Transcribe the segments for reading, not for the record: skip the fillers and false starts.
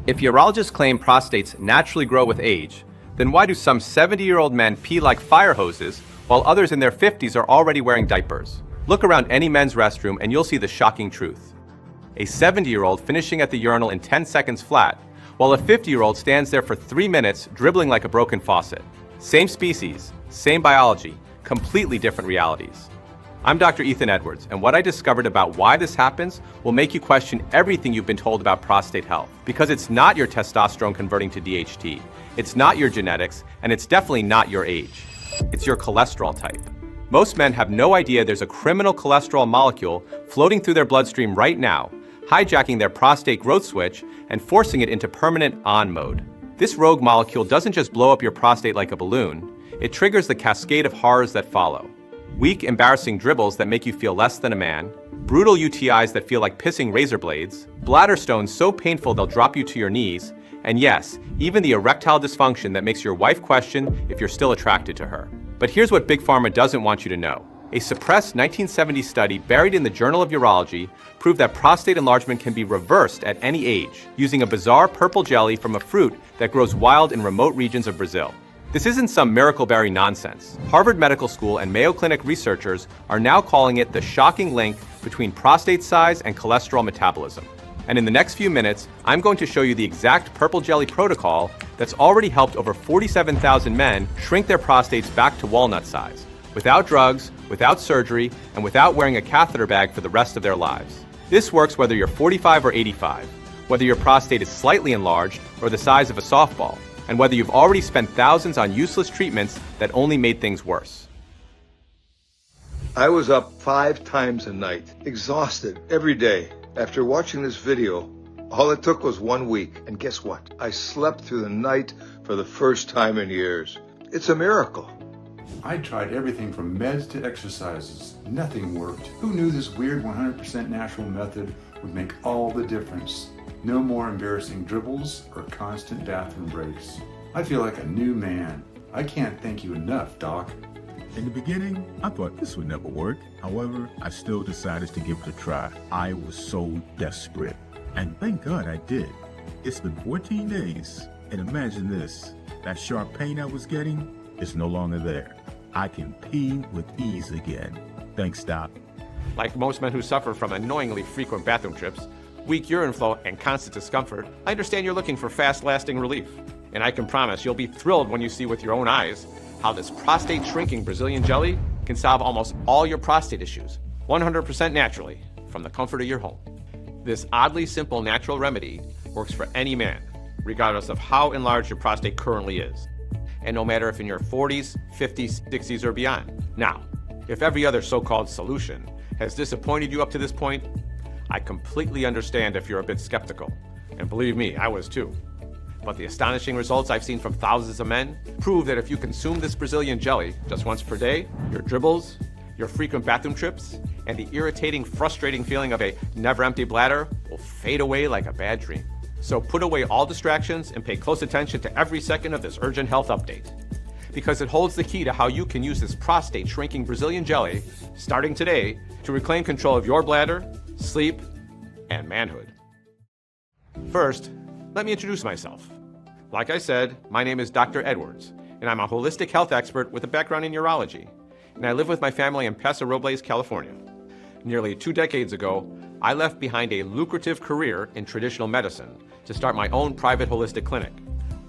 If urologists claim prostates naturally grow with age, then why do some 70-year-old men pee like fire hoses while others in their 50s are already wearing diapers? Look around any men's restroom and you'll see the shocking truth. A 70-year-old finishing at the urinal in 10 seconds flat, while a 50-year-old stands there for 3 minutes dribbling like a broken faucet. Same species, same biology, completely different realities. I'm Dr. Ethan Edwards, and what I discovered about why this happens will make you question everything you've been told about prostate health. Because it's not your testosterone converting to DHT, it's not your genetics, and it's definitely not your age. It's your cholesterol type. Most men have no idea there's a criminal cholesterol molecule floating through their bloodstream right now, hijacking their prostate growth switch and forcing it into permanent on mode. This rogue molecule doesn't just blow up your prostate like a balloon, it triggers the cascade of horrors that follow. Weak, embarrassing dribbles that make you feel less than a man, brutal UTIs that feel like pissing razor blades, bladder stones so painful they'll drop you to your knees, and yes, even the erectile dysfunction that makes your wife question if you're still attracted to her. But here's what Big Pharma doesn't want you to know. A suppressed 1970 study buried in the Journal of Urology proved that prostate enlargement can be reversed at any age using a bizarre purple jelly from a fruit that grows wild in remote regions of Brazil. This isn't some miracle berry nonsense. Harvard Medical School and Mayo Clinic researchers are now calling it the shocking link between prostate size and cholesterol metabolism. And in the next few minutes, I'm going to show you the exact purple jelly protocol that's already helped over 47,000 men shrink their prostates back to walnut size, without drugs, without surgery, and without wearing a catheter bag for the rest of their lives. This works whether you're 45 or 85, whether your prostate is slightly enlarged or the size of a softball, and whether you've already spent thousands on useless treatments that only made things worse. I was up 5 times a night, exhausted every day. After watching this video, all it took was 1 week, and guess what? I slept through the night for the first time in years. It's a miracle. I tried everything from meds to exercises. Nothing worked. Who knew this weird 100% natural method would make all the difference? No more embarrassing dribbles or constant bathroom breaks. I feel like a new man. I can't thank you enough, Doc. In the beginning, I thought this would never work. However, I still decided to give it a try. I was so desperate. And thank God I did. It's been 14 days. And imagine this, that sharp pain I was getting is no longer there. I can pee with ease again. Thanks, Doc. Like most men who suffer from annoyingly frequent bathroom trips, weak urine flow, and constant discomfort, I understand you're looking for fast-lasting relief. And I can promise you'll be thrilled when you see with your own eyes how this prostate-shrinking Brazilian jelly can solve almost all your prostate issues, 100% naturally, from the comfort of your home. This oddly simple natural remedy works for any man, regardless of how enlarged your prostate currently is, and no matter if in your 40s, 50s, 60s, or beyond. Now, if every other so-called solution has disappointed you up to this point, I completely understand if you're a bit skeptical. And believe me, I was too. But the astonishing results I've seen from thousands of men prove that if you consume this Brazilian jelly just once per day, your dribbles, your frequent bathroom trips, and the irritating, frustrating feeling of a never-empty bladder will fade away like a bad dream. So put away all distractions and pay close attention to every second of this urgent health update, because it holds the key to how you can use this prostate-shrinking Brazilian jelly, starting today, to reclaim control of your bladder, sleep, and manhood. First, let me introduce myself. Like I said, my name is Dr. Edwards, and I'm a holistic health expert with a background in urology, and I live with my family in Paso Robles, California. Nearly 2 decades ago, I left behind a lucrative career in traditional medicine to start my own private holistic clinic.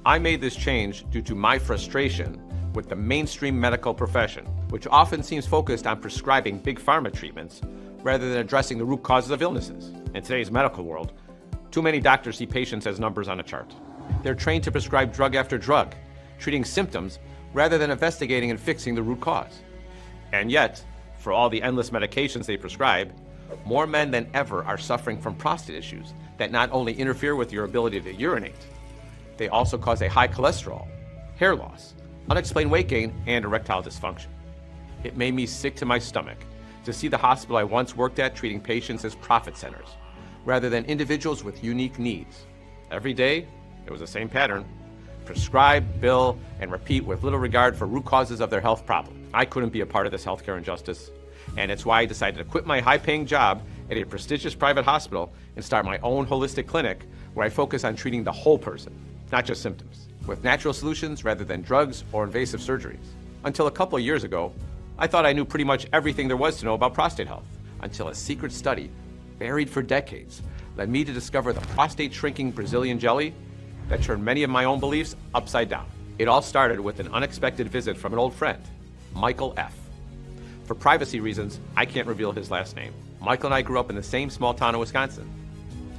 I made this change due to my frustration with the mainstream medical profession, which often seems focused on prescribing big pharma treatments rather than addressing the root causes of illnesses. In today's medical world, too many doctors see patients as numbers on a chart. They're trained to prescribe drug after drug, treating symptoms rather than investigating and fixing the root cause. And yet, for all the endless medications they prescribe, more men than ever are suffering from prostate issues that not only interfere with your ability to urinate, they also cause a high cholesterol, hair loss, unexplained weight gain, and erectile dysfunction. It made me sick to my stomach to see the hospital I once worked at treating patients as profit centers, rather than individuals with unique needs. Every day, it was the same pattern: prescribe, bill, and repeat with little regard for root causes of their health problem. I couldn't be a part of this healthcare injustice, and it's why I decided to quit my high-paying job at a prestigious private hospital and start my own holistic clinic where I focus on treating the whole person, not just symptoms, with natural solutions rather than drugs or invasive surgeries. Until a couple of years ago, I thought I knew pretty much everything there was to know about prostate health, until a secret study, buried for decades, led me to discover the prostate-shrinking Brazilian jelly that turned many of my own beliefs upside down. It all started with an unexpected visit from an old friend, Michael F. For privacy reasons, I can't reveal his last name. Michael and I grew up in the same small town in Wisconsin.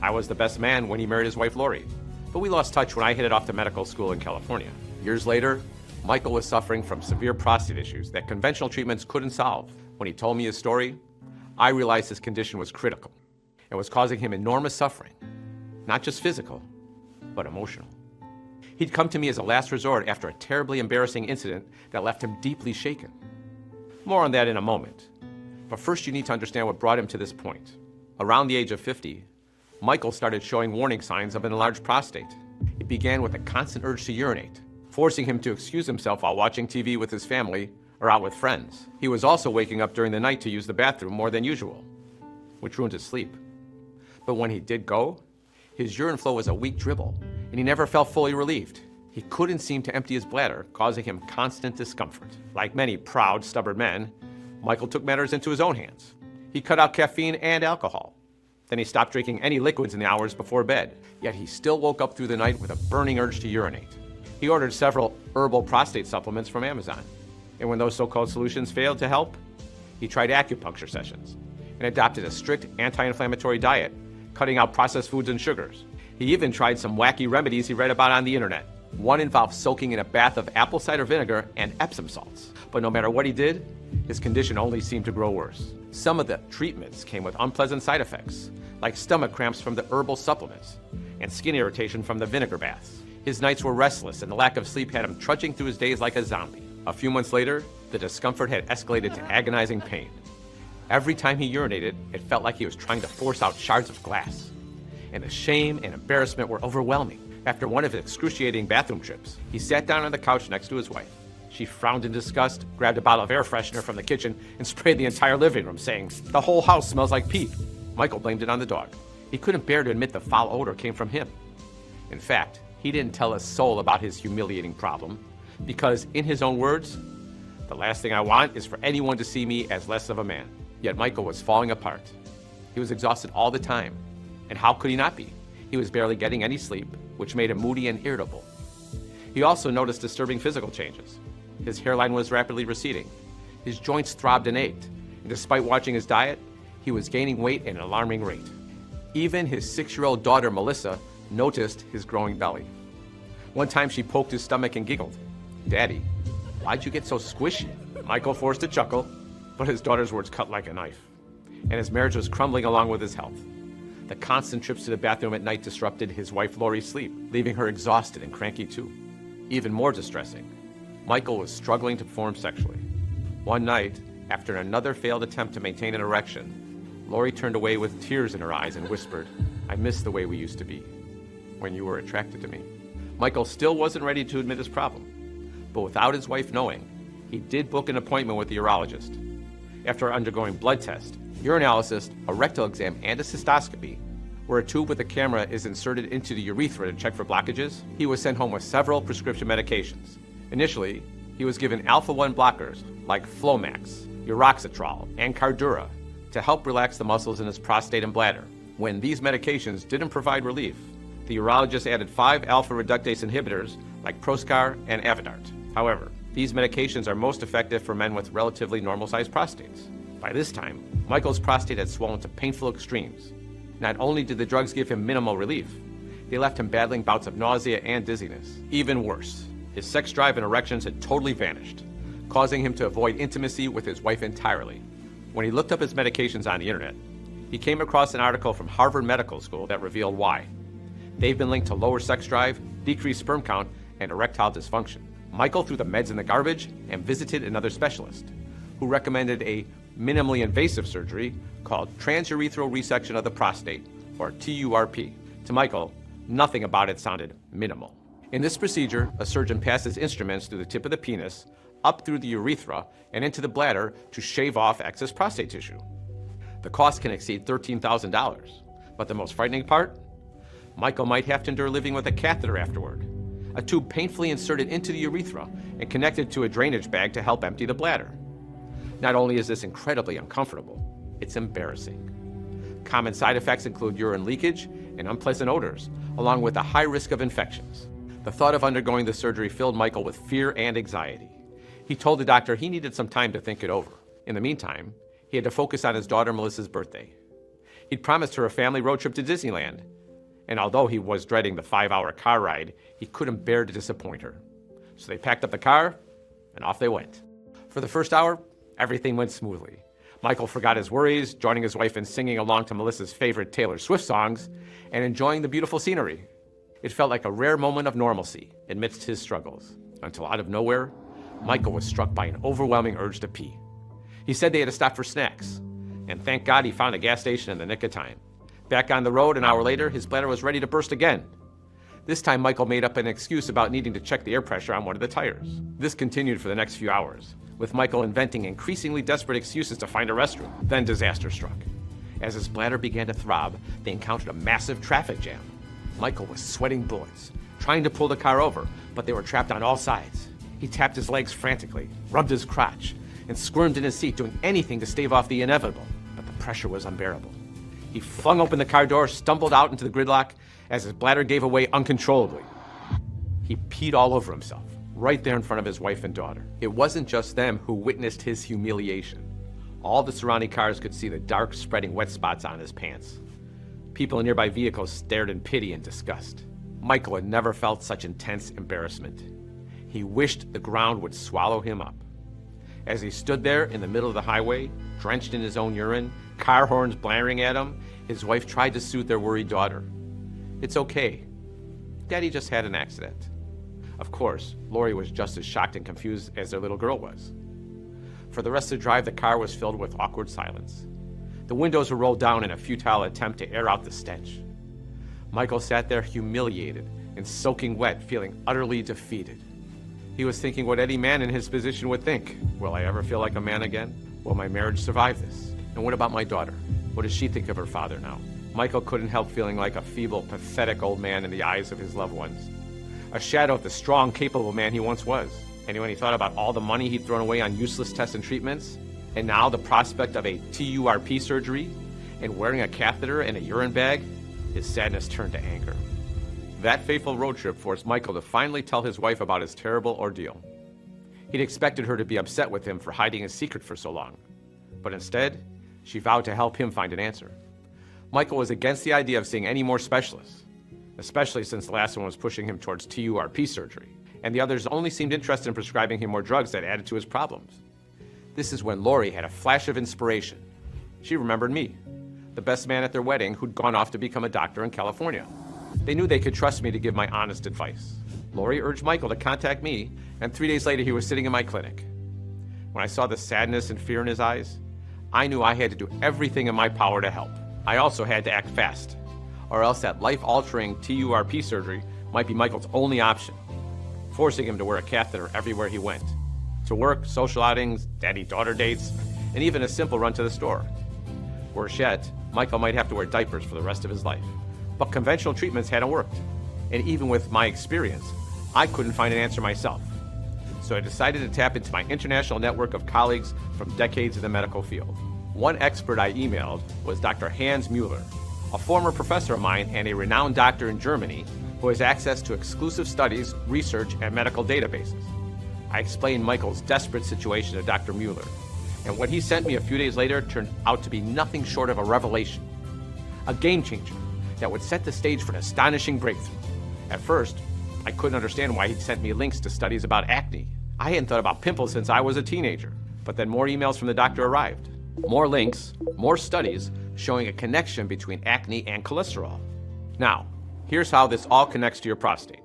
I was the best man when he married his wife Lori, but we lost touch when I headed off to medical school in California. Years later, Michael was suffering from severe prostate issues that conventional treatments couldn't solve. When he told me his story, I realized his condition was critical and was causing him enormous suffering, not just physical, but emotional. He'd come to me as a last resort after a terribly embarrassing incident that left him deeply shaken. More on that in a moment. But first you need to understand what brought him to this point. Around the age of 50, Michael started showing warning signs of an enlarged prostate. It began with a constant urge to urinate, forcing him to excuse himself while watching TV with his family or out with friends. He was also waking up during the night to use the bathroom more than usual, which ruined his sleep. But when he did go, his urine flow was a weak dribble, and he never felt fully relieved. He couldn't seem to empty his bladder, causing him constant discomfort. Like many proud, stubborn men, Michael took matters into his own hands. He cut out caffeine and alcohol. Then he stopped drinking any liquids in the hours before bed, yet he still woke up through the night with a burning urge to urinate. He ordered several herbal prostate supplements from Amazon, and when those so-called solutions failed to help, he tried acupuncture sessions and adopted a strict anti-inflammatory diet, cutting out processed foods and sugars. He even tried some wacky remedies he read about on the internet. One involved soaking in a bath of apple cider vinegar and Epsom salts. But no matter what he did, his condition only seemed to grow worse. Some of the treatments came with unpleasant side effects, like stomach cramps from the herbal supplements and skin irritation from the vinegar baths. His nights were restless, and the lack of sleep had him trudging through his days like a zombie. A few months later, the discomfort had escalated to agonizing pain. Every time he urinated, it felt like he was trying to force out shards of glass. And the shame and embarrassment were overwhelming. After one of his excruciating bathroom trips, he sat down on the couch next to his wife. She frowned in disgust, grabbed a bottle of air freshener from the kitchen, and sprayed the entire living room, saying, "The whole house smells like pee." Michael blamed it on the dog. He couldn't bear to admit the foul odor came from him. In fact, he didn't tell a soul about his humiliating problem, because, in his own words, "The last thing I want is for anyone to see me as less of a man." Yet Michael was falling apart. He was exhausted all the time. And how could he not be? He was barely getting any sleep, which made him moody and irritable. He also noticed disturbing physical changes. His hairline was rapidly receding. His joints throbbed and ached. And despite watching his diet, he was gaining weight at an alarming rate. Even his 6-year-old daughter, Melissa, noticed his growing belly. One time she poked his stomach and giggled, "Daddy, why'd you get so squishy?" Michael forced a chuckle, but his daughter's words cut like a knife. And his marriage was crumbling along with his health. The constant trips to the bathroom at night disrupted his wife Lori's sleep, leaving her exhausted and cranky too. Even more distressing, Michael was struggling to perform sexually. One night, after another failed attempt to maintain an erection, Lori turned away with tears in her eyes and whispered, "I miss the way we used to be, when you were attracted to me." Michael still wasn't ready to admit his problem, but without his wife knowing, he did book an appointment with the urologist. After undergoing blood tests, urinalysis, a rectal exam, and a cystoscopy, where a tube with a camera is inserted into the urethra to check for blockages, he was sent home with several prescription medications. Initially, he was given alpha-1 blockers like Flomax, Uroxetrol, and Cardura to help relax the muscles in his prostate and bladder. When these medications didn't provide relief, the urologist added 5 alpha reductase inhibitors like Proscar and Avodart. However, these medications are most effective for men with relatively normal-sized prostates. By this time, Michael's prostate had swollen to painful extremes. Not only did the drugs give him minimal relief, they left him battling bouts of nausea and dizziness. Even worse, his sex drive and erections had totally vanished, causing him to avoid intimacy with his wife entirely. When he looked up his medications on the internet, he came across an article from Harvard Medical School that revealed why. They've been linked to lower sex drive, decreased sperm count, and erectile dysfunction. Michael threw the meds in the garbage and visited another specialist, who recommended a minimally invasive surgery called transurethral resection of the prostate, or TURP. To Michael, nothing about it sounded minimal. In this procedure, a surgeon passes instruments through the tip of the penis, up through the urethra, and into the bladder to shave off excess prostate tissue. The cost can exceed $13,000, but the most frightening part? Michael might have to endure living with a catheter afterward, a tube painfully inserted into the urethra and connected to a drainage bag to help empty the bladder. Not only is this incredibly uncomfortable, it's embarrassing. Common side effects include urine leakage and unpleasant odors, along with a high risk of infections. The thought of undergoing the surgery filled Michael with fear and anxiety. He told the doctor he needed some time to think it over. In the meantime, he had to focus on his daughter Melissa's birthday. He'd promised her a family road trip to Disneyland, and although he was dreading the 5-hour car ride, he couldn't bear to disappoint her. So they packed up the car, and off they went. For the first hour, everything went smoothly. Michael forgot his worries, joining his wife in singing along to Melissa's favorite Taylor Swift songs, and enjoying the beautiful scenery. It felt like a rare moment of normalcy amidst his struggles, until out of nowhere, Michael was struck by an overwhelming urge to pee. He said they had to stop for snacks, and thank God he found a gas station in the nick of time. Back on the road an hour later, his bladder was ready to burst again. This time, Michael made up an excuse about needing to check the air pressure on one of the tires. This continued for the next few hours, with Michael inventing increasingly desperate excuses to find a restroom. Then disaster struck. As his bladder began to throb, they encountered a massive traffic jam. Michael was sweating bullets, trying to pull the car over, but they were trapped on all sides. He tapped his legs frantically, rubbed his crotch, and squirmed in his seat, doing anything to stave off the inevitable, but the pressure was unbearable. He flung open the car door, stumbled out into the gridlock as his bladder gave away uncontrollably. He peed all over himself, right there in front of his wife and daughter. It wasn't just them who witnessed his humiliation. All the surrounding cars could see the dark, spreading wet spots on his pants. People in nearby vehicles stared in pity and disgust. Michael had never felt such intense embarrassment. He wished the ground would swallow him up. As he stood there in the middle of the highway, drenched in his own urine, car horns blaring at him, his wife tried to soothe their worried daughter. "It's okay. Daddy just had an accident." Of course, Lori was just as shocked and confused as their little girl was. For the rest of the drive, the car was filled with awkward silence. The windows were rolled down in a futile attempt to air out the stench. Michael sat there humiliated and soaking wet, feeling utterly defeated. He was thinking what any man in his position would think. Will I ever feel like a man again? Will my marriage survive this? And what about my daughter? What does she think of her father now? Michael couldn't help feeling like a feeble, pathetic old man in the eyes of his loved ones. A shadow of the strong, capable man he once was. And when he thought about all the money he'd thrown away on useless tests and treatments, and now the prospect of a TURP surgery and wearing a catheter and a urine bag, his sadness turned to anger. That fateful road trip forced Michael to finally tell his wife about his terrible ordeal. He'd expected her to be upset with him for hiding his secret for so long, but instead, she vowed to help him find an answer. Michael was against the idea of seeing any more specialists, especially since the last one was pushing him towards TURP surgery, and the others only seemed interested in prescribing him more drugs that added to his problems. This is when Lori had a flash of inspiration. She remembered me, the best man at their wedding who'd gone off to become a doctor in California. They knew they could trust me to give my honest advice. Lori urged Michael to contact me, and 3 days later he was sitting in my clinic. When I saw the sadness and fear in his eyes, I knew I had to do everything in my power to help. I also had to act fast, or else that life-altering TURP surgery might be Michael's only option, forcing him to wear a catheter everywhere he went. To work, social outings, daddy-daughter dates, and even a simple run to the store. Worse yet, Michael might have to wear diapers for the rest of his life. But conventional treatments hadn't worked. And even with my experience, I couldn't find an answer myself. So I decided to tap into my international network of colleagues from decades in the medical field. One expert I emailed was Dr. Hans Mueller, a former professor of mine and a renowned doctor in Germany who has access to exclusive studies, research, and medical databases. I explained Michael's desperate situation to Dr. Mueller, and what he sent me a few days later turned out to be nothing short of a revelation. A game changer that would set the stage for an astonishing breakthrough. At first, I couldn't understand why he'd sent me links to studies about acne. I hadn't thought about pimples since I was a teenager, but then more emails from the doctor arrived. More links, more studies showing a connection between acne and cholesterol. Now, here's how this all connects to your prostate.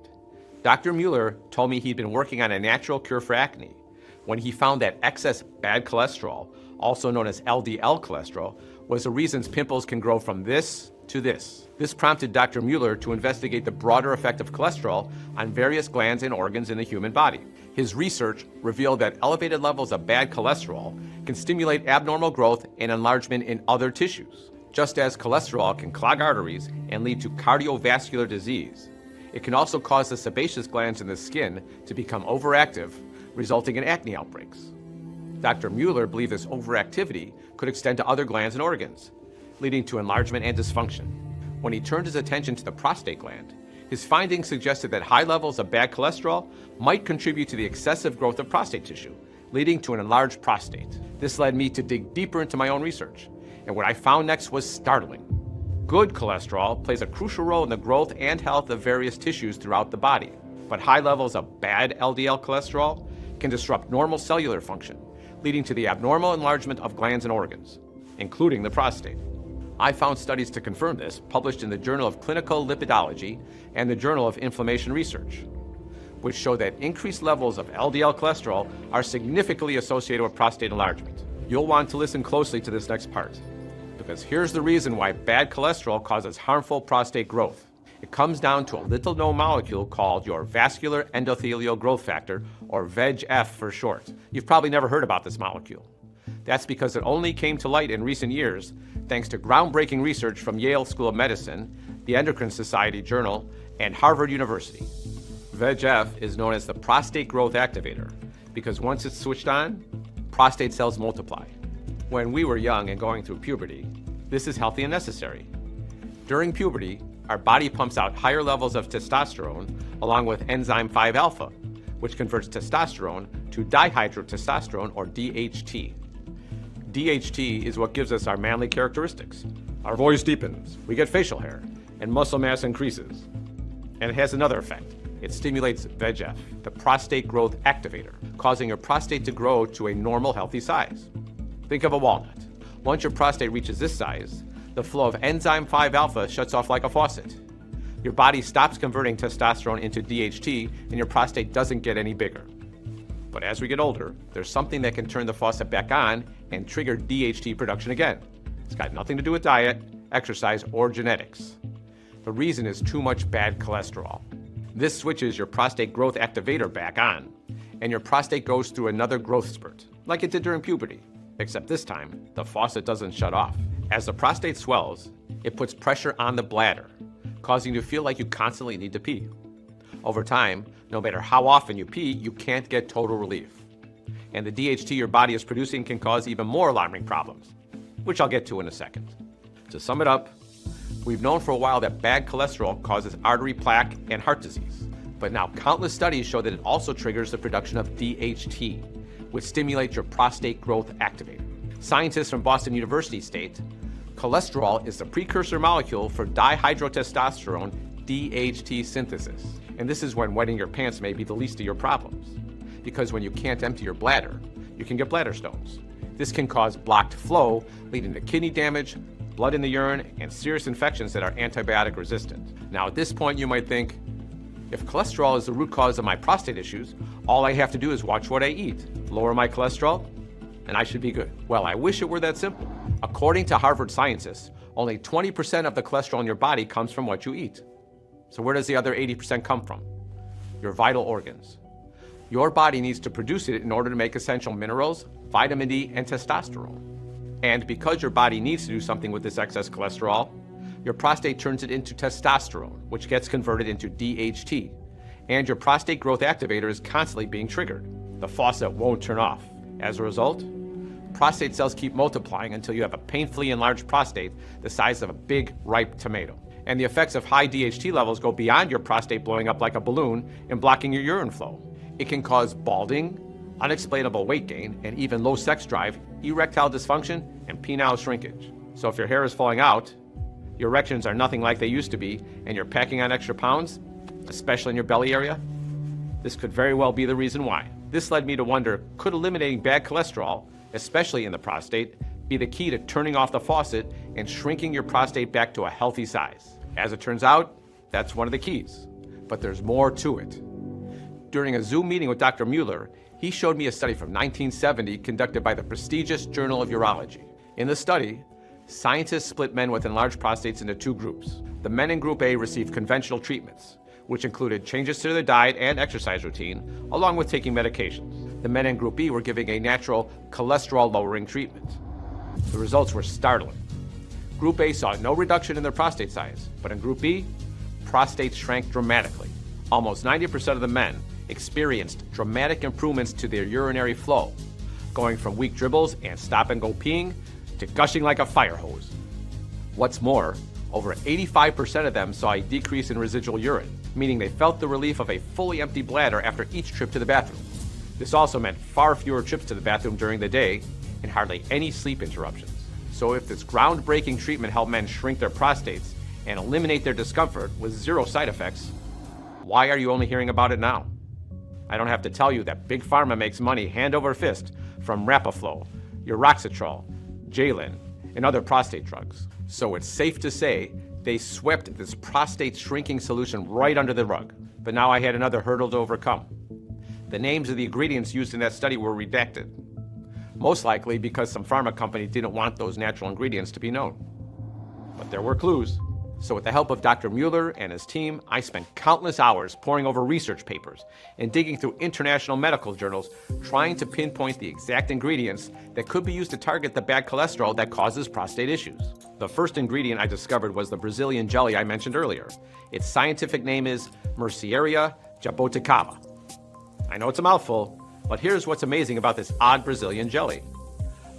Dr. Mueller told me he'd been working on a natural cure for acne when he found that excess bad cholesterol, also known as LDL cholesterol, was the reasons pimples can grow from this to this. This prompted Dr. Mueller to investigate the broader effect of cholesterol on various glands and organs in the human body. His research revealed that elevated levels of bad cholesterol can stimulate abnormal growth and enlargement in other tissues, Just as cholesterol can clog arteries and lead to cardiovascular disease, it can also cause the sebaceous glands in the skin to become overactive, resulting in acne outbreaks. Dr. Mueller believed this overactivity could extend to other glands and organs, leading to enlargement and dysfunction. When he turned his attention to the prostate gland, his findings suggested that high levels of bad cholesterol might contribute to the excessive growth of prostate tissue, leading to an enlarged prostate. This led me to dig deeper into my own research, and what I found next was startling. Good cholesterol plays a crucial role in the growth and health of various tissues throughout the body, but high levels of bad LDL cholesterol can disrupt normal cellular function, leading to the abnormal enlargement of glands and organs, including the prostate. I found studies to confirm this published in the Journal of Clinical Lipidology and the Journal of Inflammation Research, which show that increased levels of LDL cholesterol are significantly associated with prostate enlargement. You'll want to listen closely to this next part, because here's the reason why bad cholesterol causes harmful prostate growth. It comes down to a little-known molecule called your vascular endothelial growth factor, or VEGF for short. You've probably never heard about this molecule. That's because it only came to light in recent years thanks to groundbreaking research from Yale School of Medicine, the Endocrine Society Journal, and Harvard University. VEGF is known as the prostate growth activator because once it's switched on, prostate cells multiply. When we were young and going through puberty, this is healthy and necessary. During puberty, our body pumps out higher levels of testosterone along with enzyme 5-alpha, which converts testosterone to dihydrotestosterone, or DHT. DHT is what gives us our manly characteristics. Our voice deepens, we get facial hair, and muscle mass increases. And it has another effect. It stimulates VEGF, the prostate growth activator, causing your prostate to grow to a normal, healthy size. Think of a walnut. Once your prostate reaches this size, the flow of enzyme 5-alpha shuts off like a faucet. Your body stops converting testosterone into DHT, and your prostate doesn't get any bigger. But as we get older, there's something that can turn the faucet back on and trigger DHT production again. It's got nothing to do with diet, exercise, or genetics. The reason is too much bad cholesterol. This switches your prostate growth activator back on, and your prostate goes through another growth spurt, like it did during puberty. Except this time, the faucet doesn't shut off. As the prostate swells, it puts pressure on the bladder, causing you to feel like you constantly need to pee. Over time, no matter how often you pee, you can't get total relief. And the DHT your body is producing can cause even more alarming problems, which I'll get to in a second. To sum it up, we've known for a while that bad cholesterol causes artery plaque and heart disease, but now countless studies show that it also triggers the production of DHT, which stimulates your prostate growth activator. Scientists from Boston University state, cholesterol is the precursor molecule for dihydrotestosterone DHT synthesis. And this is when wetting your pants may be the least of your problems. Because when you can't empty your bladder, you can get bladder stones. This can cause blocked flow, leading to kidney damage, blood in the urine, and serious infections that are antibiotic resistant. Now at this point you might think, if cholesterol is the root cause of my prostate issues, all I have to do is watch what I eat, lower my cholesterol, and I should be good. Well, I wish it were that simple. According to Harvard scientists, only 20% of the cholesterol in your body comes from what you eat. So where does the other 80% come from? Your vital organs. Your body needs to produce it in order to make essential minerals, vitamin D, and testosterone. And because your body needs to do something with this excess cholesterol, your prostate turns it into testosterone, which gets converted into DHT. And your prostate growth activator is constantly being triggered. The faucet won't turn off. As a result, prostate cells keep multiplying until you have a painfully enlarged prostate the size of a big, ripe tomato. And the effects of high DHT levels go beyond your prostate blowing up like a balloon and blocking your urine flow. It can cause balding, unexplainable weight gain, and even low sex drive, erectile dysfunction, and penile shrinkage. So if your hair is falling out, your erections are nothing like they used to be, and you're packing on extra pounds, especially in your belly area, this could very well be the reason why. This led me to wonder, could eliminating bad cholesterol, especially in the prostate, be the key to turning off the faucet and shrinking your prostate back to a healthy size? As it turns out, that's one of the keys. But there's more to it. During a Zoom meeting with Dr. Mueller, he showed me a study from 1970 conducted by the prestigious Journal of Urology. In the study, scientists split men with enlarged prostates into two groups. The men in Group A received conventional treatments, which included changes to their diet and exercise routine, along with taking medications. The men in Group B were given a natural cholesterol-lowering treatment. The results were startling. Group A saw no reduction in their prostate size, but in Group B, prostates shrank dramatically. Almost 90% of the men experienced dramatic improvements to their urinary flow, going from weak dribbles and stop-and-go peeing to gushing like a fire hose. What's more, over 85% of them saw a decrease in residual urine, meaning they felt the relief of a fully empty bladder after each trip to the bathroom. This also meant far fewer trips to the bathroom during the day and hardly any sleep interruptions. So if this groundbreaking treatment helped men shrink their prostates and eliminate their discomfort with zero side effects, why are you only hearing about it now? I don't have to tell you that Big Pharma makes money hand over fist from Rapaflo, Uroxetrol, Jalin, and other prostate drugs. So it's safe to say they swept this prostate shrinking solution right under the rug. But now I had another hurdle to overcome. The names of the ingredients used in that study were redacted. Most likely because some pharma company didn't want those natural ingredients to be known. But there were clues. So with the help of Dr. Mueller and his team, I spent countless hours poring over research papers and digging through international medical journals trying to pinpoint the exact ingredients that could be used to target the bad cholesterol that causes prostate issues. The first ingredient I discovered was the Brazilian jelly I mentioned earlier. Its scientific name is Merceria jaboticaba. I know it's a mouthful, but here's what's amazing about this odd Brazilian jelly.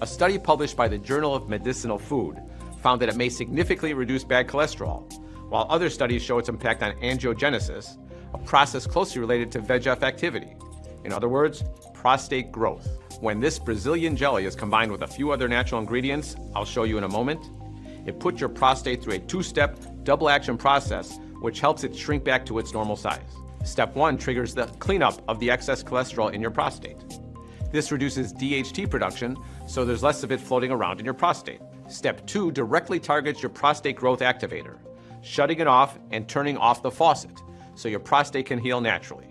A study published by the Journal of Medicinal Food found that it may significantly reduce bad cholesterol, while other studies show its impact on angiogenesis, a process closely related to VEGF activity. In other words, prostate growth. When this Brazilian jelly is combined with a few other natural ingredients I'll show you in a moment, it puts your prostate through a two-step double-action process which helps it shrink back to its normal size. Step 1 triggers the cleanup of the excess cholesterol in your prostate. This reduces DHT production, so there's less of it floating around in your prostate. Step 2 directly targets your prostate growth activator, shutting it off and turning off the faucet, so your prostate can heal naturally.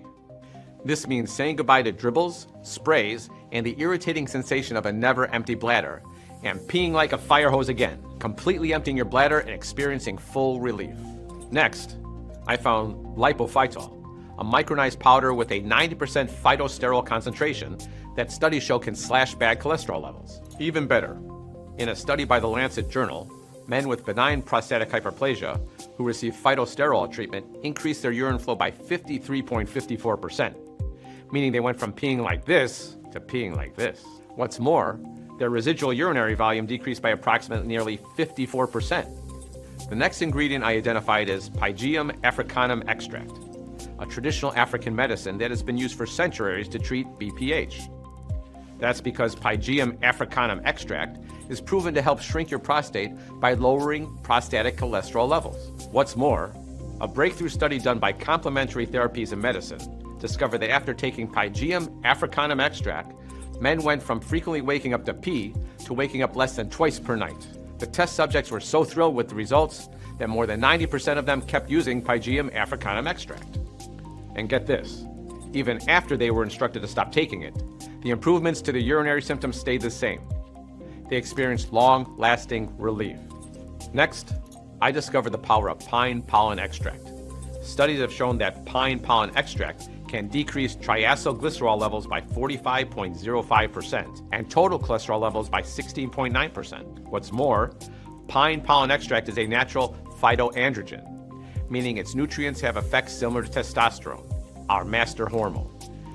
This means saying goodbye to dribbles, sprays, and the irritating sensation of a never-empty bladder, and peeing like a fire hose again, completely emptying your bladder and experiencing full relief. Next, I found lipophytol, a micronized powder with a 90% phytosterol concentration that studies show can slash bad cholesterol levels. Even better, in a study by the Lancet Journal, men with benign prostatic hyperplasia who received phytosterol treatment increased their urine flow by 53.54%, meaning they went from peeing like this to peeing like this. What's more, their residual urinary volume decreased by approximately nearly 54%. The next ingredient I identified is Pygeum africanum extract, a traditional African medicine that has been used for centuries to treat BPH. That's because Pygeum africanum extract is proven to help shrink your prostate by lowering prostatic cholesterol levels. What's more, a breakthrough study done by Complementary Therapies in Medicine discovered that after taking Pygeum africanum extract, men went from frequently waking up to pee to waking up less than twice per night. The test subjects were so thrilled with the results that more than 90% of them kept using Pygeum africanum extract. And get this, even after they were instructed to stop taking it, the improvements to the urinary symptoms stayed the same. They experienced long-lasting relief. Next, I discovered the power of pine pollen extract. Studies have shown that pine pollen extract can decrease triacylglycerol levels by 45.05% and total cholesterol levels by 16.9%. What's more, pine pollen extract is a natural phytoandrogen, meaning its nutrients have effects similar to testosterone, our master hormone,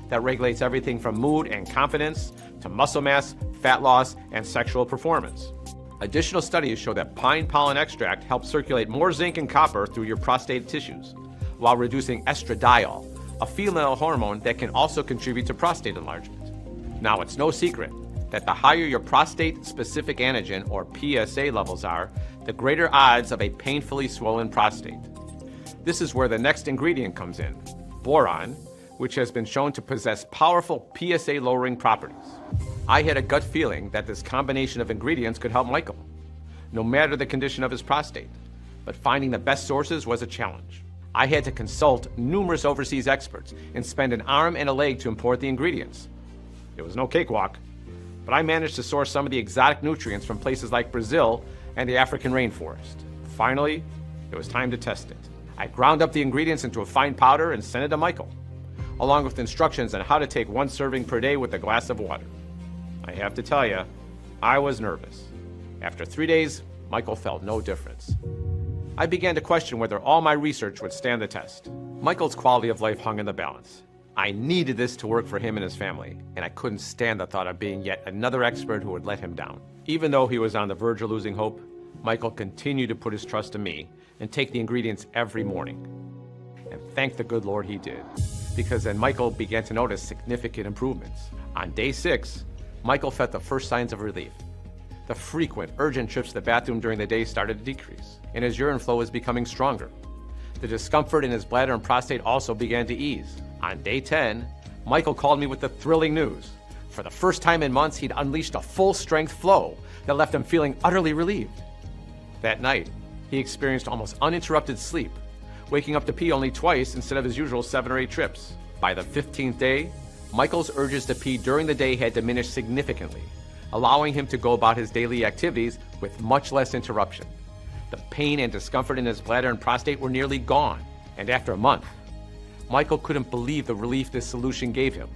that regulates everything from mood and confidence to muscle mass, fat loss, and sexual performance. Additional studies show that pine pollen extract helps circulate more zinc and copper through your prostate tissues, while reducing estradiol, a female hormone that can also contribute to prostate enlargement. Now, it's no secret that the higher your prostate-specific antigen, or PSA levels are, the greater odds of a painfully swollen prostate. This is where the next ingredient comes in, boron, which has been shown to possess powerful PSA-lowering properties. I had a gut feeling that this combination of ingredients could help Michael, no matter the condition of his prostate, but finding the best sources was a challenge. I had to consult numerous overseas experts and spend an arm and a leg to import the ingredients. It was no cakewalk, but I managed to source some of the exotic nutrients from places like Brazil and the African rainforest. Finally, it was time to test it. I ground up the ingredients into a fine powder and sent it to Michael, along with instructions on how to take 1 serving per day with a glass of water. I have to tell you, I was nervous. After 3 days, Michael felt no difference. I began to question whether all my research would stand the test. Michael's quality of life hung in the balance. I needed this to work for him and his family, and I couldn't stand the thought of being yet another expert who would let him down. Even though he was on the verge of losing hope, Michael continued to put his trust in me and take the ingredients every morning. And thank the good Lord he did, because then Michael began to notice significant improvements. On day 6, Michael felt the first signs of relief. The frequent, urgent trips to the bathroom during the day started to decrease, and his urine flow was becoming stronger. The discomfort in his bladder and prostate also began to ease. On day 10, Michael called me with the thrilling news. For the first time in months, he'd unleashed a full-strength flow that left him feeling utterly relieved. That night, he experienced almost uninterrupted sleep, waking up to pee only twice instead of his usual 7 or 8 trips. By the 15th day, Michael's urges to pee during the day had diminished significantly, allowing him to go about his daily activities with much less interruption. The pain and discomfort in his bladder and prostate were nearly gone, and after a month, Michael couldn't believe the relief this solution gave him.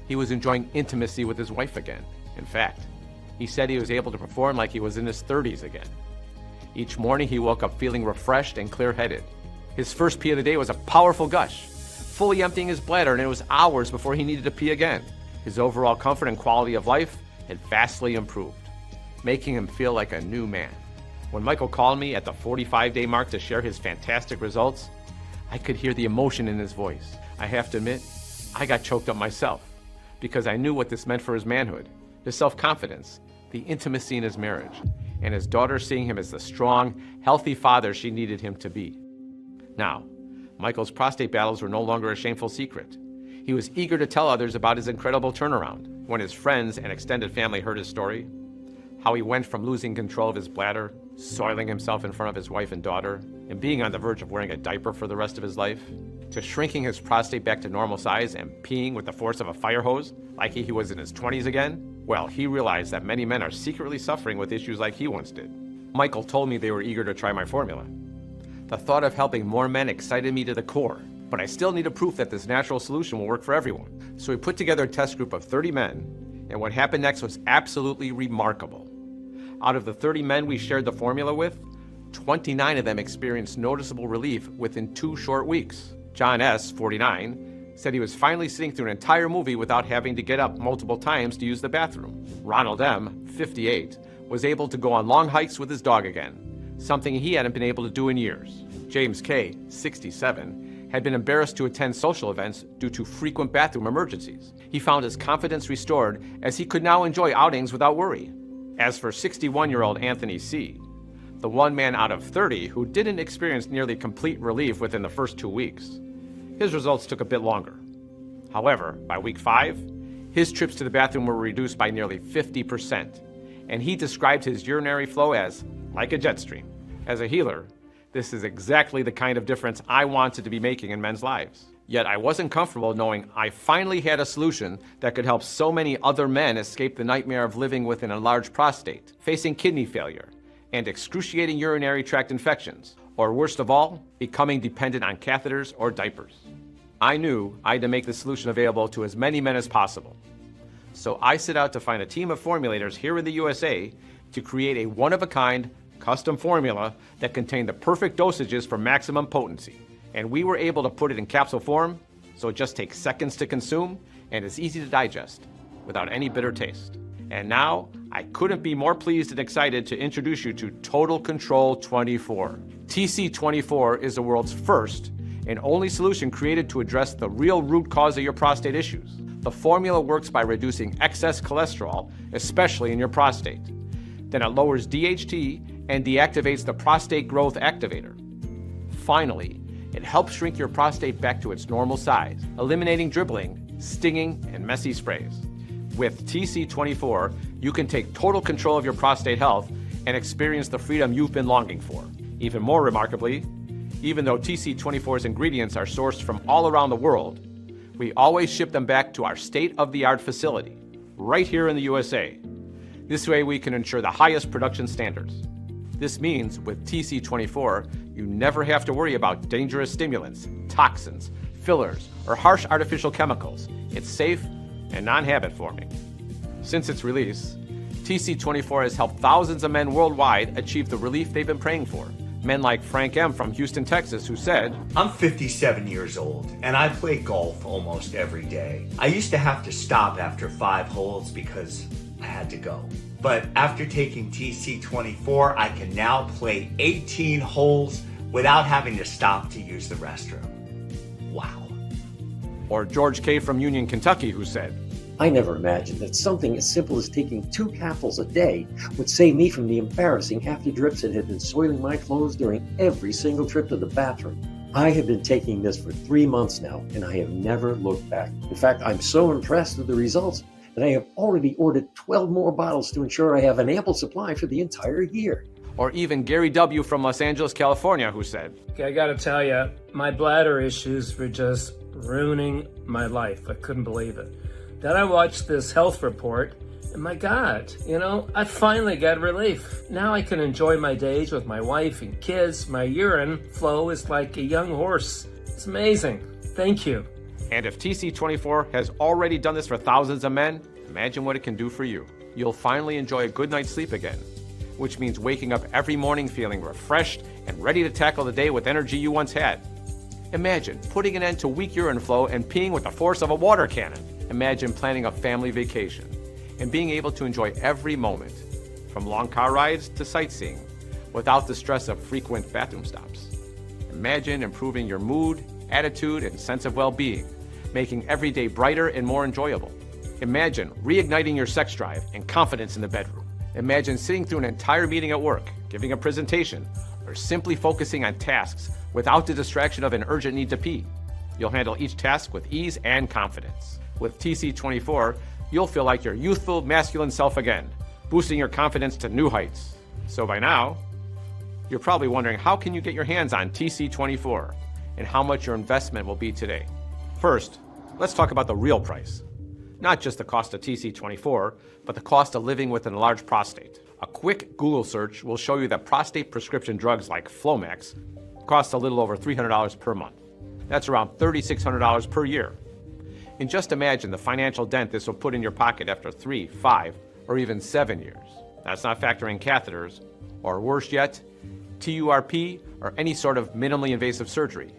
He was enjoying intimacy with his wife again. In fact, he said he was able to perform like he was in his 30s again. Each morning he woke up feeling refreshed and clear-headed. His first pee of the day was a powerful gush, fully emptying his bladder, and it was hours before he needed to pee again. His overall comfort and quality of life had vastly improved, making him feel like a new man. When Michael called me at the 45-day mark to share his fantastic results, I could hear the emotion in his voice. I have to admit, I got choked up myself, because I knew what this meant for his manhood, his self-confidence, the intimacy in his marriage, and his daughter seeing him as the strong, healthy father she needed him to be. Now, Michael's prostate battles were no longer a shameful secret. He was eager to tell others about his incredible turnaround. When his friends and extended family heard his story, how he went from losing control of his bladder, soiling himself in front of his wife and daughter, and being on the verge of wearing a diaper for the rest of his life, to shrinking his prostate back to normal size and peeing with the force of a fire hose, like he was in his 20s again, well, he realized that many men are secretly suffering with issues like he once did. Michael told me they were eager to try my formula. The thought of helping more men excited me to the core, but I still needed proof that this natural solution will work for everyone. So we put together a test group of 30 men, and what happened next was absolutely remarkable. Out of the 30 men we shared the formula with, 29 of them experienced noticeable relief within 2 short weeks. John S., 49, said he was finally sitting through an entire movie without having to get up multiple times to use the bathroom. Ronald M., 58, was able to go on long hikes with his dog again, something he hadn't been able to do in years. James K., 67, had been embarrassed to attend social events due to frequent bathroom emergencies. He found his confidence restored as he could now enjoy outings without worry. As for 61-year-old Anthony C., the one man out of 30 who didn't experience nearly complete relief within the first 2 weeks, his results took a bit longer. However, by week 5, his trips to the bathroom were reduced by nearly 50%, and he described his urinary flow as like a jet stream. As a healer, this is exactly the kind of difference I wanted to be making in men's lives. Yet I wasn't comfortable knowing I finally had a solution that could help so many other men escape the nightmare of living with an enlarged prostate, facing kidney failure, and excruciating urinary tract infections, or worst of all, becoming dependent on catheters or diapers. I knew I had to make the solution available to as many men as possible. So I set out to find a team of formulators here in the USA to create a one-of-a-kind, custom formula that contained the perfect dosages for maximum potency. And we were able to put it in capsule form, so it just takes seconds to consume and is easy to digest, without any bitter taste. And now, I couldn't be more pleased and excited to introduce you to Total Control 24. TC24 is the world's first and only solution created to address the real root cause of your prostate issues. The formula works by reducing excess cholesterol, especially in your prostate. Then it lowers DHT and deactivates the prostate growth activator. Finally, it helps shrink your prostate back to its normal size, eliminating dribbling, stinging, and messy sprays. With TC24, you can take total control of your prostate health and experience the freedom you've been longing for. Even more remarkably, even though TC24's ingredients are sourced from all around the world, we always ship them back to our state-of-the-art facility, right here in the USA. This way we can ensure the highest production standards. This means with TC24, you never have to worry about dangerous stimulants, toxins, fillers, or harsh artificial chemicals. It's safe and non-habit forming. Since its release, TC24 has helped thousands of men worldwide achieve the relief they've been praying for. Men like Frank M. from Houston, Texas, who said, I'm 57 years old, and I play golf almost every day. I used to have to stop after 5 holes because I had to go. But after taking TC24, I can now play 18 holes without having to stop to use the restroom. Wow. Or George K. from Union, Kentucky, who said, I never imagined that something as simple as taking 2 capsules a day would save me from the embarrassing half-the drips that had been soiling my clothes during every single trip to the bathroom. I have been taking this for 3 months now, and I have never looked back. In fact, I'm so impressed with the results that I have already ordered 12 more bottles to ensure I have an ample supply for the entire year. Or even Gary W. from Los Angeles, California, who said, Okay, I gotta tell you, my bladder issues were just ruining my life. I couldn't believe it. Then I watched this health report, and my God, I finally got relief. Now I can enjoy my days with my wife and kids. My urine flow is like a young horse. It's amazing. Thank you. And if TC24 has already done this for thousands of men, imagine what it can do for you. You'll finally enjoy a good night's sleep again, which means waking up every morning feeling refreshed and ready to tackle the day with energy you once had. Imagine putting an end to weak urine flow and peeing with the force of a water cannon. Imagine planning a family vacation and being able to enjoy every moment, from long car rides to sightseeing, without the stress of frequent bathroom stops. Imagine improving your mood, attitude, and sense of well-being, making every day brighter and more enjoyable. Imagine reigniting your sex drive and confidence in the bedroom. Imagine sitting through an entire meeting at work, giving a presentation, or simply focusing on tasks without the distraction of an urgent need to pee. You'll handle each task with ease and confidence. With TC24, you'll feel like your youthful, masculine self again, boosting your confidence to new heights. So by now, you're probably wondering, how can you get your hands on TC24 and how much your investment will be today? First, let's talk about the real price. Not just the cost of TC24, but the cost of living with an enlarged prostate. A quick Google search will show you that prostate prescription drugs like Flomax cost a little over $300 per month. That's around $3,600 per year. And just imagine the financial dent this will put in your pocket after 3, 5, or even 7 years. That's not factoring catheters, or worse yet, TURP or any sort of minimally invasive surgery,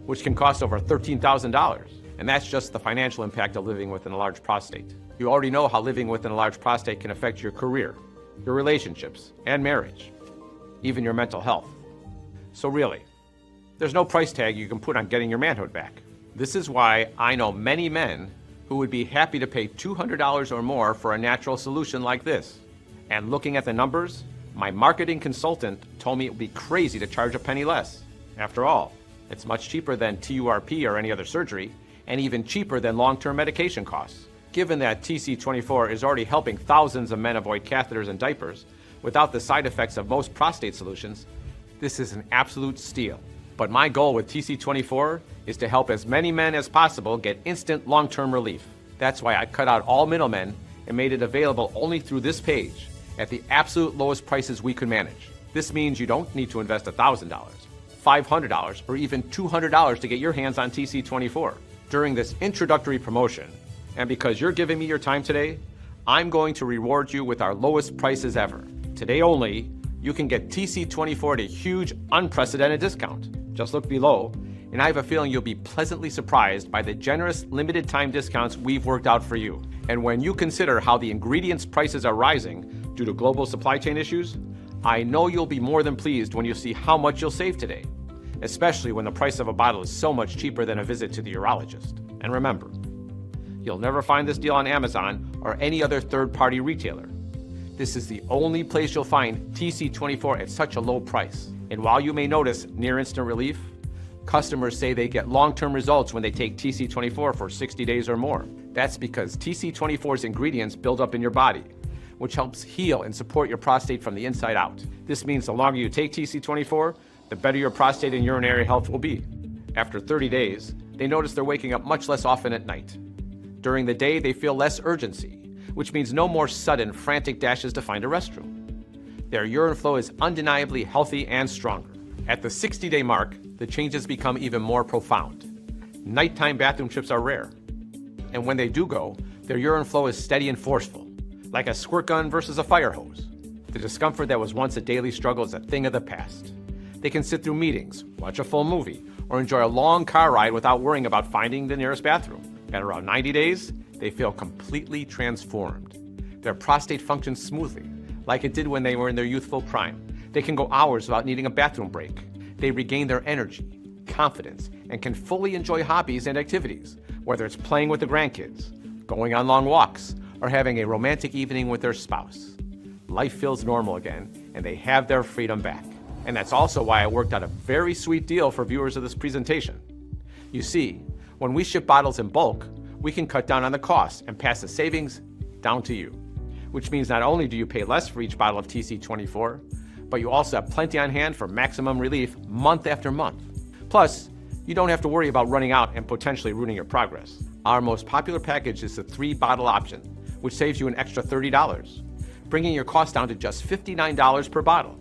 which can cost over $13,000. And that's just the financial impact of living with an enlarged prostate. You already know how living with an enlarged prostate can affect your career, your relationships, and marriage, even your mental health. So really, there's no price tag you can put on getting your manhood back. This is why I know many men who would be happy to pay $200 or more for a natural solution like this. And looking at the numbers, my marketing consultant told me it would be crazy to charge a penny less. After all, it's much cheaper than TURP or any other surgery, and even cheaper than long-term medication costs. Given that TC24 is already helping thousands of men avoid catheters and diapers without the side effects of most prostate solutions, this is an absolute steal. But my goal with TC24 is to help as many men as possible get instant long-term relief. That's why I cut out all middlemen and made it available only through this page at the absolute lowest prices we could manage. This means you don't need to invest $1,000, $500, or even $200 to get your hands on TC24. During this introductory promotion, and because you're giving me your time today, I'm going to reward you with our lowest prices ever. Today only, you can get TC24 at a huge, unprecedented discount. Just look below, and I have a feeling you'll be pleasantly surprised by the generous, limited time discounts we've worked out for you. And when you consider how the ingredients prices are rising due to global supply chain issues, I know you'll be more than pleased when you see how much you'll save today, especially when the price of a bottle is so much cheaper than a visit to the urologist. And remember, you'll never find this deal on Amazon or any other third-party retailer. This is the only place you'll find TC24 at such a low price. And while you may notice near-instant relief, customers say they get long-term results when they take TC24 for 60 days or more. That's because TC24's ingredients build up in your body, which helps heal and support your prostate from the inside out. This means the longer you take TC24, the better your prostate and urinary health will be. After 30 days, they notice they're waking up much less often at night. During the day, they feel less urgency, which means no more sudden, frantic dashes to find a restroom. Their urine flow is undeniably healthy and stronger. At the 60-day mark, the changes become even more profound. Nighttime bathroom trips are rare. And when they do go, their urine flow is steady and forceful, like a squirt gun versus a fire hose. The discomfort that was once a daily struggle is a thing of the past. They can sit through meetings, watch a full movie, or enjoy a long car ride without worrying about finding the nearest bathroom. At around 90 days, they feel completely transformed. Their prostate functions smoothly, like it did when they were in their youthful prime. They can go hours without needing a bathroom break. They regain their energy, confidence, and can fully enjoy hobbies and activities, whether it's playing with the grandkids, going on long walks, or having a romantic evening with their spouse. Life feels normal again, and they have their freedom back. And that's also why I worked out a very sweet deal for viewers of this presentation. You see, when we ship bottles in bulk, we can cut down on the cost and pass the savings down to you, which means not only do you pay less for each bottle of TC24, but you also have plenty on hand for maximum relief month after month. Plus, you don't have to worry about running out and potentially ruining your progress. Our most popular package is the 3-bottle option, which saves you an extra $30, bringing your cost down to just $59 per bottle.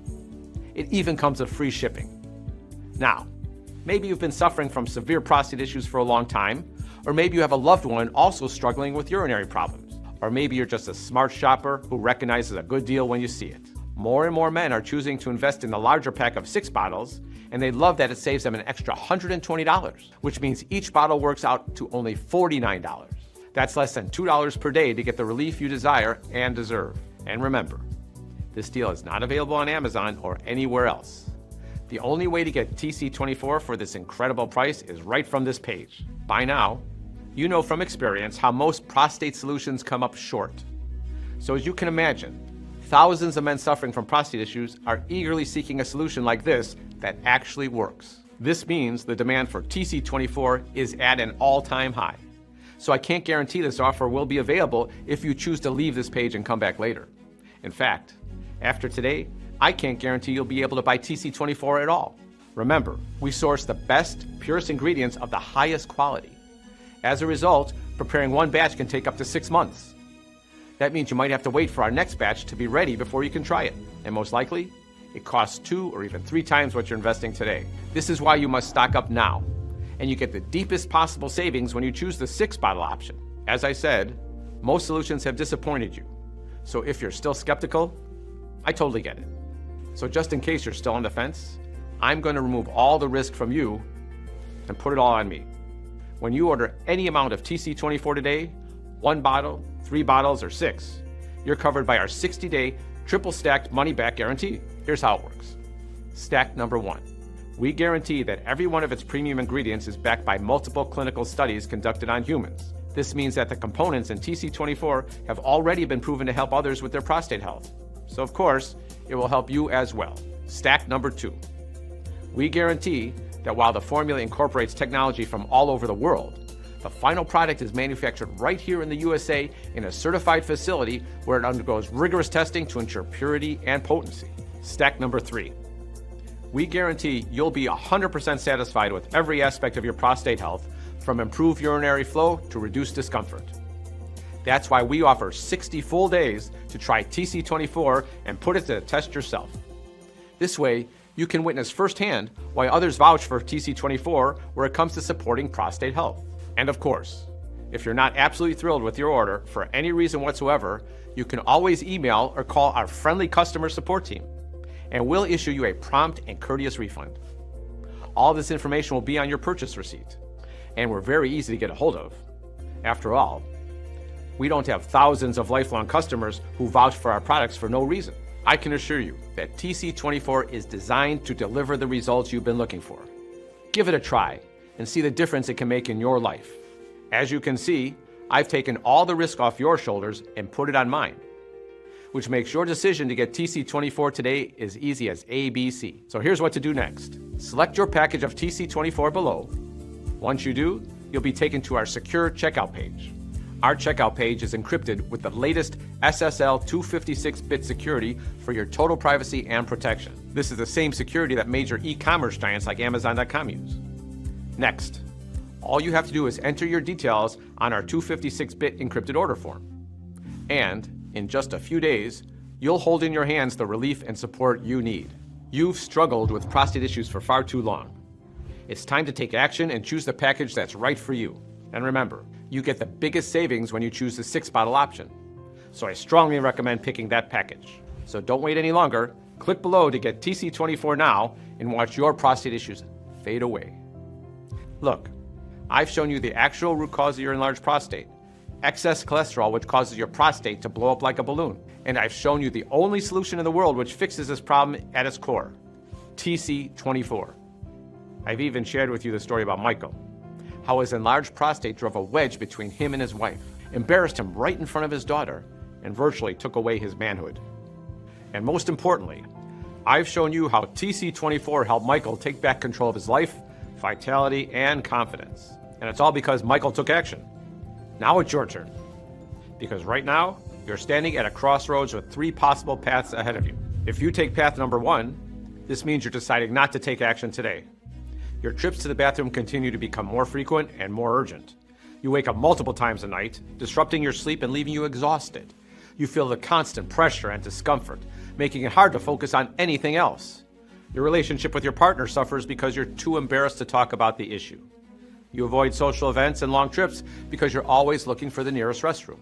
It even comes with free shipping. Now, maybe you've been suffering from severe prostate issues for a long time, or maybe you have a loved one also struggling with urinary problems, or maybe you're just a smart shopper who recognizes a good deal when you see it. More and more men are choosing to invest in the larger pack of 6 bottles, and they love that it saves them an extra $120, which means each bottle works out to only $49. That's less than $2 per day to get the relief you desire and deserve. And remember, this deal is not available on Amazon or anywhere else. The only way to get TC24 for this incredible price is right from this page. By now, you know from experience how most prostate solutions come up short. So as you can imagine, thousands of men suffering from prostate issues are eagerly seeking a solution like this that actually works. This means the demand for TC24 is at an all-time high. So I can't guarantee this offer will be available if you choose to leave this page and come back later. In fact, after today, I can't guarantee you'll be able to buy TC24 at all. Remember, we source the best, purest ingredients of the highest quality. As a result, preparing one batch can take up to 6 months. That means you might have to wait for our next batch to be ready before you can try it. And most likely, it costs 2 or even 3 times what you're investing today. This is why you must stock up now. And you get the deepest possible savings when you choose the 6-bottle option. As I said, most solutions have disappointed you. So if you're still skeptical, I totally get it. So just in case you're still on the fence, I'm going to remove all the risk from you and put it all on me. When you order any amount of TC24 today, 1 bottle, 3 bottles, or 6, you're covered by our 60-day triple stacked money back guarantee. Here's how it works. Stack number 1. We guarantee that every one of its premium ingredients is backed by multiple clinical studies conducted on humans. This means that the components in TC24 have already been proven to help others with their prostate health. So of course, it will help you as well. Stack number 2. We guarantee that while the formula incorporates technology from all over the world, the final product is manufactured right here in the USA in a certified facility where it undergoes rigorous testing to ensure purity and potency. Stack number 3. We guarantee you'll be 100% satisfied with every aspect of your prostate health, from improved urinary flow to reduced discomfort. That's why we offer 60 full days to try TC24 and put it to the test yourself. This way, you can witness firsthand why others vouch for TC24 where it comes to supporting prostate health. And of course, if you're not absolutely thrilled with your order for any reason whatsoever, you can always email or call our friendly customer support team, and we'll issue you a prompt and courteous refund. All this information will be on your purchase receipt, and we're very easy to get a hold of. After all, we don't have thousands of lifelong customers who vouch for our products for no reason. I can assure you that TC24 is designed to deliver the results you've been looking for. Give it a try and see the difference it can make in your life. As you can see, I've taken all the risk off your shoulders and put it on mine, which makes your decision to get TC24 today as easy as ABC. So here's what to do next. Select your package of TC24 below. Once you do, you'll be taken to our secure checkout page. Our checkout page is encrypted with the latest SSL 256-bit security for your total privacy and protection. This is the same security that major e-commerce giants like Amazon.com use. Next, all you have to do is enter your details on our 256-bit encrypted order form. And in just a few days, you'll hold in your hands the relief and support you need. You've struggled with prostate issues for far too long. It's time to take action and choose the package that's right for you. And remember, you get the biggest savings when you choose the 6-bottle option. So I strongly recommend picking that package. So don't wait any longer. Click below to get TC24 now and watch your prostate issues fade away. Look, I've shown you the actual root cause of your enlarged prostate, excess cholesterol, which causes your prostate to blow up like a balloon. And I've shown you the only solution in the world which fixes this problem at its core, TC24. I've even shared with you the story about Michael, how his enlarged prostate drove a wedge between him and his wife, embarrassed him right in front of his daughter, and virtually took away his manhood. And most importantly, I've shown you how TC24 helped Michael take back control of his life, vitality, and confidence. And it's all because Michael took action. Now it's your turn. Because right now, you're standing at a crossroads with 3 possible paths ahead of you. If you take path number 1, this means you're deciding not to take action today. Your trips to the bathroom continue to become more frequent and more urgent. You wake up multiple times a night, disrupting your sleep and leaving you exhausted. You feel the constant pressure and discomfort, making it hard to focus on anything else. Your relationship with your partner suffers because you're too embarrassed to talk about the issue. You avoid social events and long trips because you're always looking for the nearest restroom.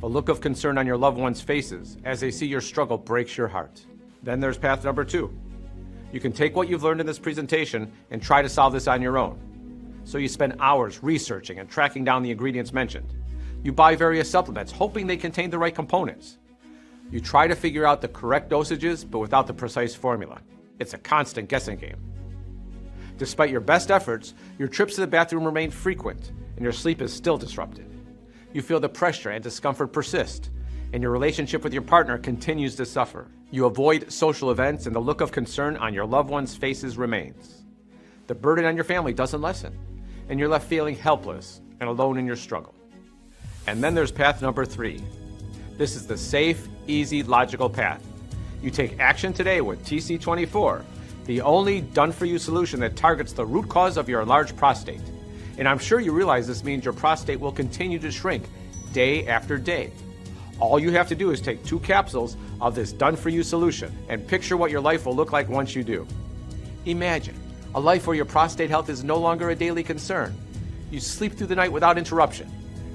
The look of concern on your loved ones' faces as they see your struggle breaks your heart. Then there's path number 2. You can take what you've learned in this presentation and try to solve this on your own. So you spend hours researching and tracking down the ingredients mentioned. You buy various supplements, hoping they contain the right components. You try to figure out the correct dosages, but without the precise formula. It's a constant guessing game. Despite your best efforts, your trips to the bathroom remain frequent, and your sleep is still disrupted. You feel the pressure and discomfort persist, and your relationship with your partner continues to suffer. You avoid social events, and the look of concern on your loved ones' faces remains. The burden on your family doesn't lessen, and you're left feeling helpless and alone in your struggle. And then there's path number 3. This is the safe, easy, logical path. You take action today with TC24, the only done-for-you solution that targets the root cause of your enlarged prostate. And I'm sure you realize this means your prostate will continue to shrink day after day. All you have to do is take 2 capsules of this done-for-you solution and picture what your life will look like once you do. Imagine a life where your prostate health is no longer a daily concern. You sleep through the night without interruption,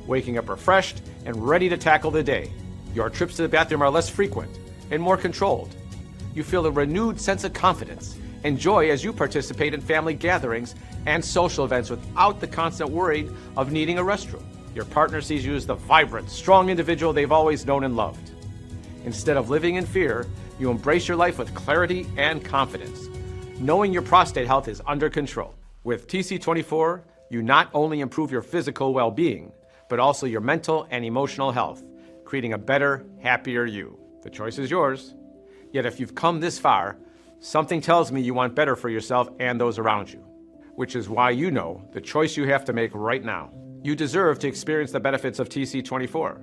waking up refreshed and ready to tackle the day. Your trips to the bathroom are less frequent and more controlled. You feel a renewed sense of confidence and joy as you participate in family gatherings and social events without the constant worry of needing a restroom. Your partner sees you as the vibrant, strong individual they've always known and loved. Instead of living in fear, you embrace your life with clarity and confidence, knowing your prostate health is under control. With TC24, you not only improve your physical well-being, but also your mental and emotional health, creating a better, happier you. The choice is yours. Yet if you've come this far, something tells me you want better for yourself and those around you, which is why you know the choice you have to make right now. You deserve to experience the benefits of TC24,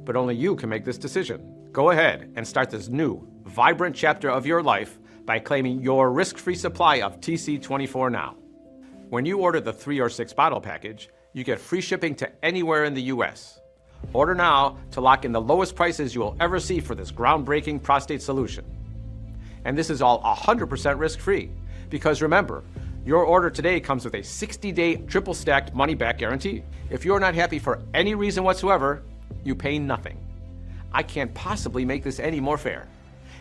but only you can make this decision. Go ahead and start this new, vibrant chapter of your life by claiming your risk-free supply of TC24 now. When you order the 3 or 6 bottle package, you get free shipping to anywhere in the US. Order now to lock in the lowest prices you will ever see for this groundbreaking prostate solution. And this is all 100% risk-free, because remember, your order today comes with a 60-day triple-stacked money-back guarantee. If you're not happy for any reason whatsoever, you pay nothing. I can't possibly make this any more fair.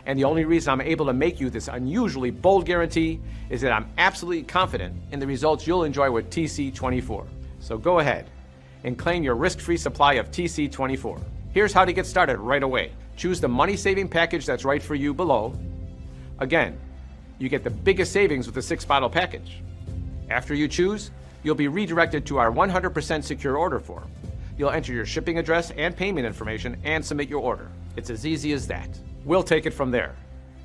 And the only reason I'm able to make you this unusually bold guarantee is that I'm absolutely confident in the results you'll enjoy with TC24. So go ahead and claim your risk-free supply of TC24. Here's how to get started right away. Choose the money-saving package that's right for you below. Again, you get the biggest savings with the 6-bottle package. After you choose, you'll be redirected to our 100% secure order form. You'll enter your shipping address and payment information and submit your order. It's as easy as that. We'll take it from there,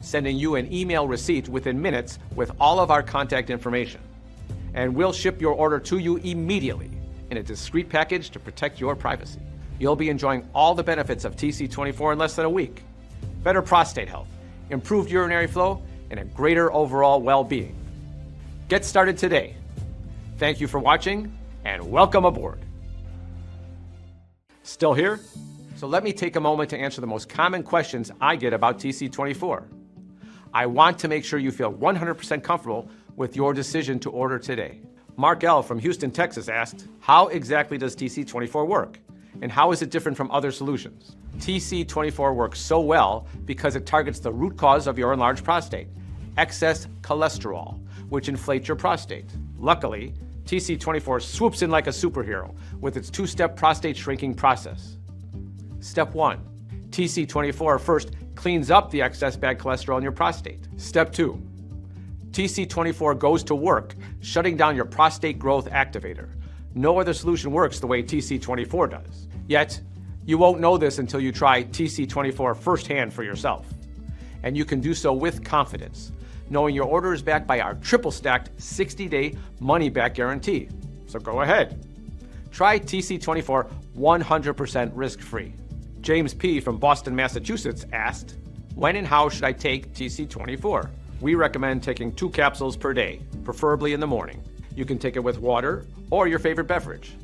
sending you an email receipt within minutes with all of our contact information. And we'll ship your order to you immediately in a discreet package to protect your privacy. You'll be enjoying all the benefits of TC24 in less than a week. Better prostate health, improved urinary flow, and a greater overall well-being. Get started today. Thank you for watching, and welcome aboard. Still here? So let me take a moment to answer the most common questions I get about TC24. I want to make sure you feel 100% comfortable with your decision to order today. Mark L. from Houston, Texas asked, how exactly does TC24 work? And how is it different from other solutions? TC24 works so well because it targets the root cause of your enlarged prostate, excess cholesterol, which inflates your prostate. Luckily, TC24 swoops in like a superhero with its two-step prostate shrinking process. Step 1. TC24 first cleans up the excess bad cholesterol in your prostate. Step 2. TC24 goes to work shutting down your prostate growth activator. No other solution works the way TC24 does. Yet, you won't know this until you try TC24 firsthand for yourself. And you can do so with confidence, knowing your order is backed by our triple-stacked 60-day money-back guarantee. So go ahead. Try TC24 100% risk-free. James P. from Boston, Massachusetts asked, when and how should I take TC24? We recommend taking 2 capsules per day, preferably in the morning. You can take it with water or your favorite beverage.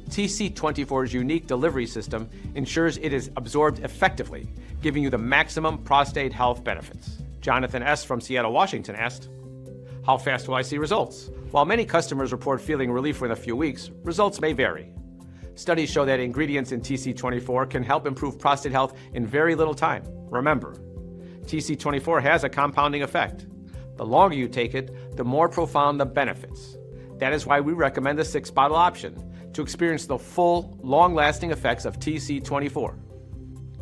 TC24's unique delivery system ensures it is absorbed effectively, giving you the maximum prostate health benefits. Jonathan S. from Seattle, Washington asked, how fast will I see results? While many customers report feeling relief within a few weeks, results may vary. Studies show that ingredients in TC24 can help improve prostate health in very little time. Remember, TC24 has a compounding effect. The longer you take it, the more profound the benefits. That is why we recommend the 6-bottle option to experience the full, long-lasting effects of TC24.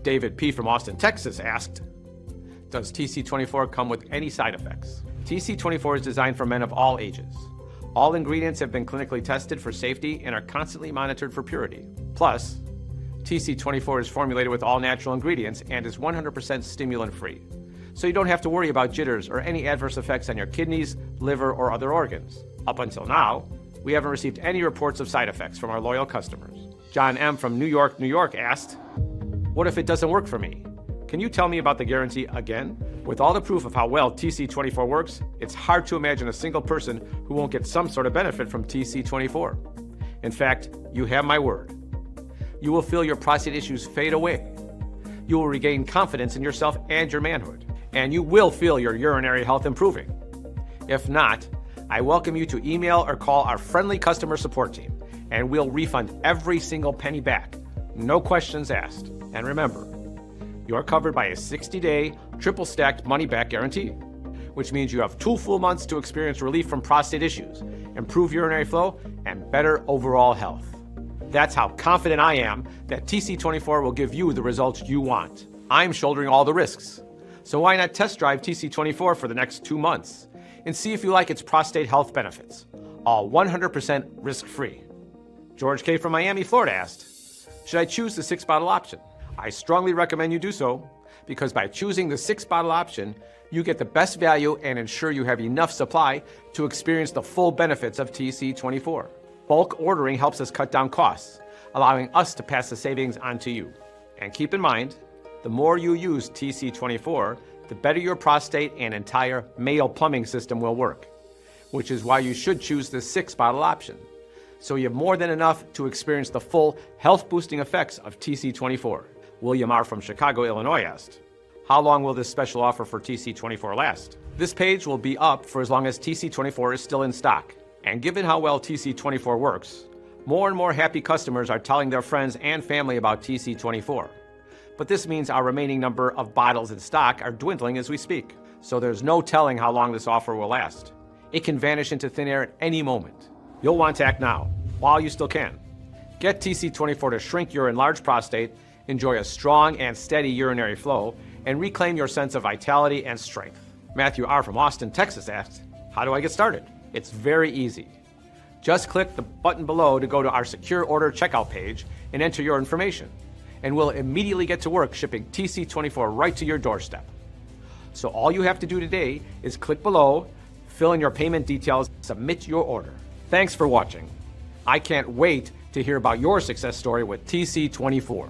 David P. from Austin, Texas asked, does TC24 come with any side effects? TC24 is designed for men of all ages. All ingredients have been clinically tested for safety and are constantly monitored for purity. Plus, TC24 is formulated with all natural ingredients and is 100% stimulant-free. So you don't have to worry about jitters or any adverse effects on your kidneys, liver, or other organs. Up until now, we haven't received any reports of side effects from our loyal customers. John M. from New York, New York asked, what if it doesn't work for me? Can you tell me about the guarantee again? With all the proof of how well TC24 works, it's hard to imagine a single person who won't get some sort of benefit from TC24. In fact, you have my word. You will feel your prostate issues fade away. You will regain confidence in yourself and your manhood. And you will feel your urinary health improving. If not, I welcome you to email or call our friendly customer support team, and we'll refund every single penny back. No questions asked. And remember, you're covered by a 60-day, triple-stacked money-back guarantee, which means you have 2 full months to experience relief from prostate issues, improve urinary flow, and better overall health. That's how confident I am that TC24 will give you the results you want. I'm shouldering all the risks. So why not test drive TC24 for the next 2 months and see if you like its prostate health benefits, all 100% risk-free. George K. from Miami, Florida asked, should I choose the 6-bottle option? I strongly recommend you do so because by choosing the 6-bottle option, you get the best value and ensure you have enough supply to experience the full benefits of TC24. Bulk ordering helps us cut down costs, allowing us to pass the savings on to you. And keep in mind, the more you use TC24, the better your prostate and entire male plumbing system will work, which is why you should choose the 6-bottle option. So you have more than enough to experience the full health-boosting effects of TC24. William R. from Chicago, Illinois asked, how long will this special offer for TC24 last? This page will be up for as long as TC24 is still in stock. And given how well TC24 works, more and more happy customers are telling their friends and family about TC24. But this means our remaining number of bottles in stock are dwindling as we speak. So there's no telling how long this offer will last. It can vanish into thin air at any moment. You'll want to act now, while you still can. Get TC24 to shrink your enlarged prostate, enjoy a strong and steady urinary flow, and reclaim your sense of vitality and strength. Matthew R. from Austin, Texas asked, how do I get started? It's very easy. Just click the button below to go to our secure order checkout page and enter your information, and we'll immediately get to work shipping TC24 right to your doorstep. So all you have to do today is click below, fill in your payment details, submit your order. Thanks for watching. I can't wait to hear about your success story with TC24.